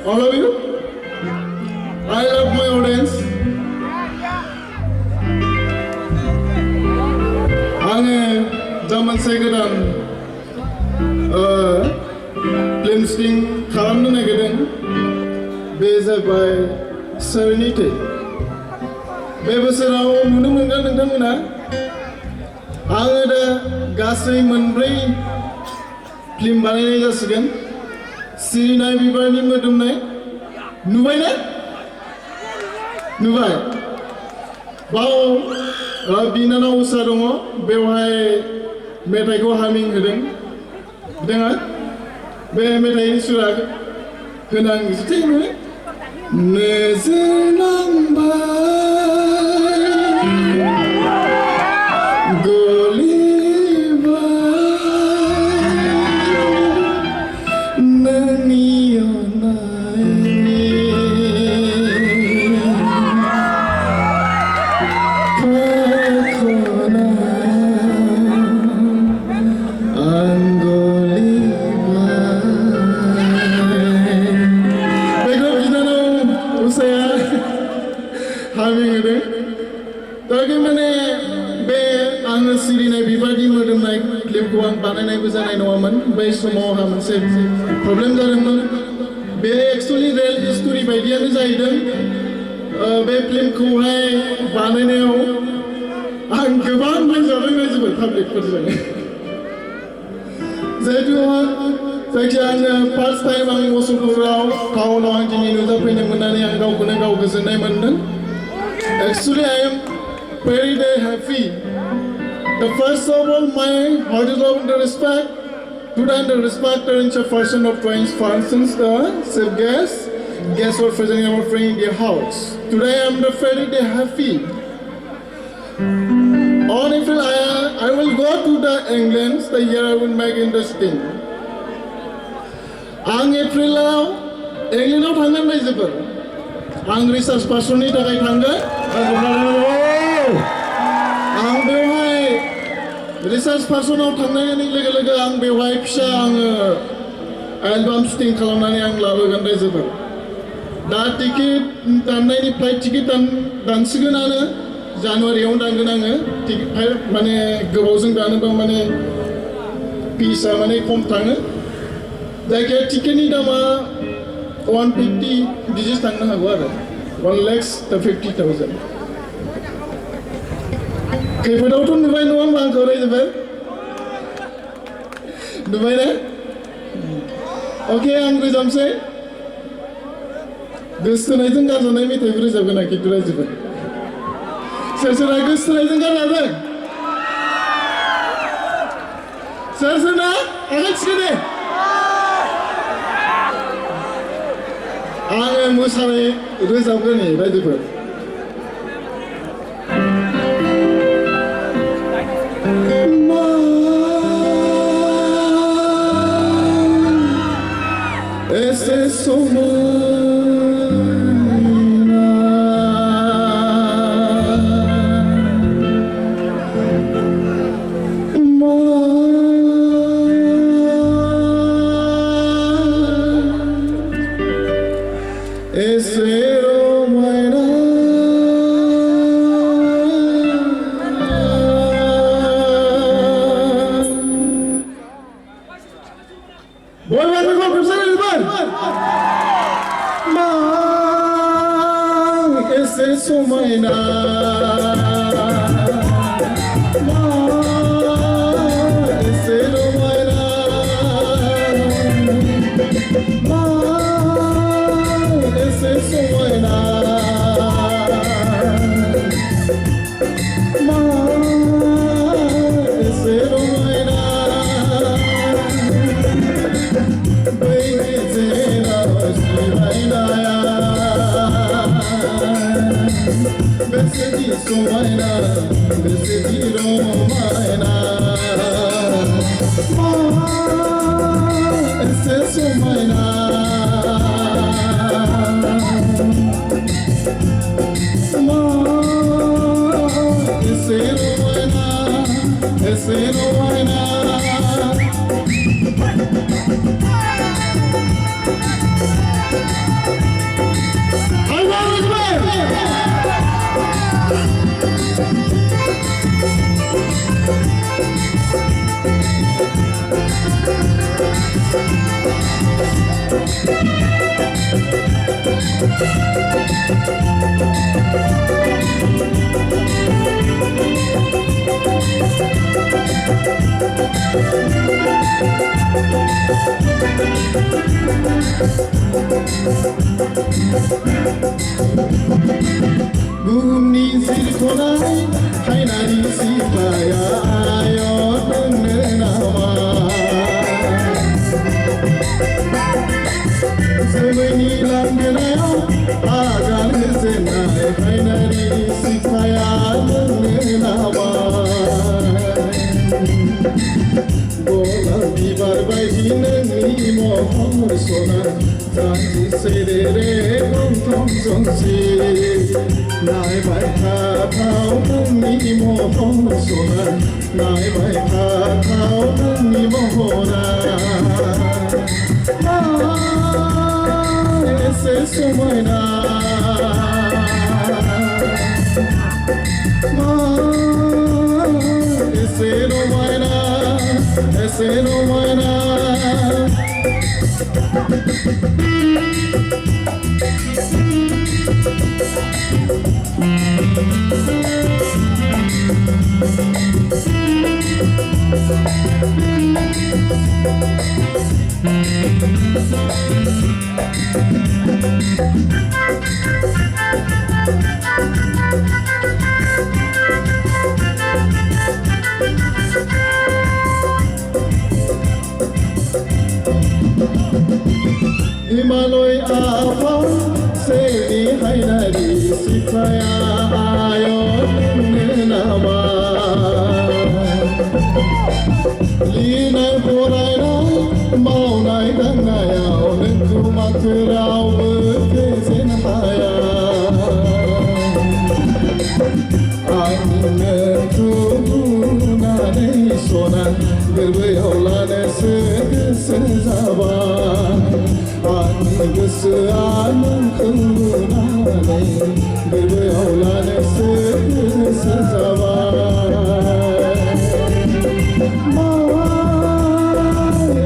All of you? I love my audience. आङो दा मोनसे गोदान फिल्म शुटिं खालामनो नागिरदों बे जाबाय सेरेनिटी बे बोसोराव नुनो मोनगोन नोंथांमोना आङो दा गासै मोनब्रै फिल्म बानायनाय जासिगोन सिरिनाय बिबारनि मोदोमनाय नुबाय ना नुबाय बाव बिनानाव उषा दङ बेवहाय मेथाइखौ हामिं होदों बिथाङा बे मेथाइनि सुरा गोनां जिथायनो नोजोर नांबाय गलिबाय नोंनि सिरिनाय बिबारनि मोदोमनाय फिल्मखौ आं बानायनायबो जानाय नङामोन बै समाव आंहा मोनसे प्रब्लेम जादोंमोन बे एक्चुअली रियेल स्टोरी बायदियानो जाहैदों बे फिल्मखौहाय बानायनायाव आं गोबां नायजाबाय पाब्लिकफोरजों जिहेतु जायखिया आङो फार्स्ट टाइम आं मुसलपुराव टाउनाव आं दिनै नुजाफैनो मोननानै आं गावखौनो गाव गोजोननाय मोनदों actually I am very happy. The first of all, my heart is open to respect. Today, the respect in the person of twins, for instance, the chief guests were present in our friend in their house. Today, I am very happy. On April, I will go to the England. The year I will make interesting. On April, England out hangan mai jebel. Ang research person ni takai hangan. आं बेवहाय research पार्सनाव थांनायनि लोगो लोगो आं बेवहाय फिसा आङो album shooting खालामनानै आं लाबोगोन रायजोफोर दा टिकेट दाननायनि फ्लाइट टिकेट दानसिगोनानो जानुवारियाव दानगोन आङो टिकेट माने गोबावजों दानोबा माने फिसा माने खम थाङो जायखिया टिकेटनि दामा 150 बिदिसो थांनो हागौ आरो 1,50,000 खैफोदावथ' नुबाय नङा होमबा आंखौ रायजोफोर नुबाय ना अके आं रोजाबसै गोसोथोनायजों गानजानाय मेथाइखौ रोजाबगोन आं खिन्थु रायजोफोर सोर सोरहा गोसोथोनायजों गानजादों सोर सोरना आगान थिखो दे आङो मोसानाय रोजाबगोन रायजोफोर Ese somaina ma ese romaina ese somaina ese romaina ese somaina ese romaina baby zena siraina Besedi somayna, besedi romayna ese somayna ese romayna बुहुमनि जिरख'नाय हायनारि सिख्लाया आय' नोंनो नामा जोमैनि लांगोनायाव आगान होजेननाय हायनारि सिख्लाया नोंनो नामा गलाब बिबार बायदि नोंनि महर सना जानजिसे रे गन्थं जंसि नायबाय थाथाव नोंनि महर सना नायबाय थाथाव नोंनि महरा एसे समायना एसे रमायना एसे रमायना हिमालय आफाव सेरनि हायनारि सिख्लाया आय' नोंनो नामा लिरनाय फरायनाय मावनाय दांनायाव नोंखौ माथो रावबो फेजेन हाया आं नोंखौ नुनानै सना गोरबोआव लानोसो गोसो जाबाय आंनि गोसोआ नोंखौ नुनानै गोरबोआव लानोसो गोसो जाबाय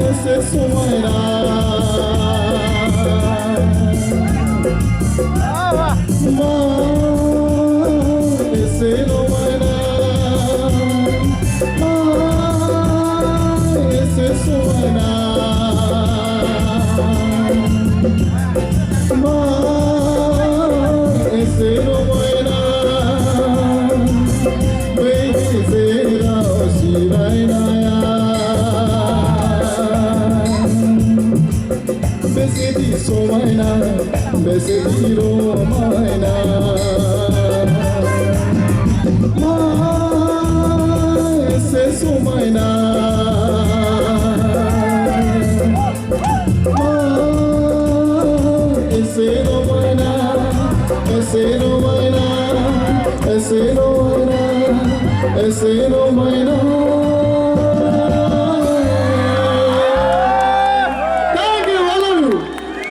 एसे समायना एसे रमायना एसे समायना एसे रमायना बै गेजेराव जिरायनाया बेसेदि समायना बेसेदि रमायना एसे समायना एसे रमायना एसे रमायना एसे रमायना एसे रमायना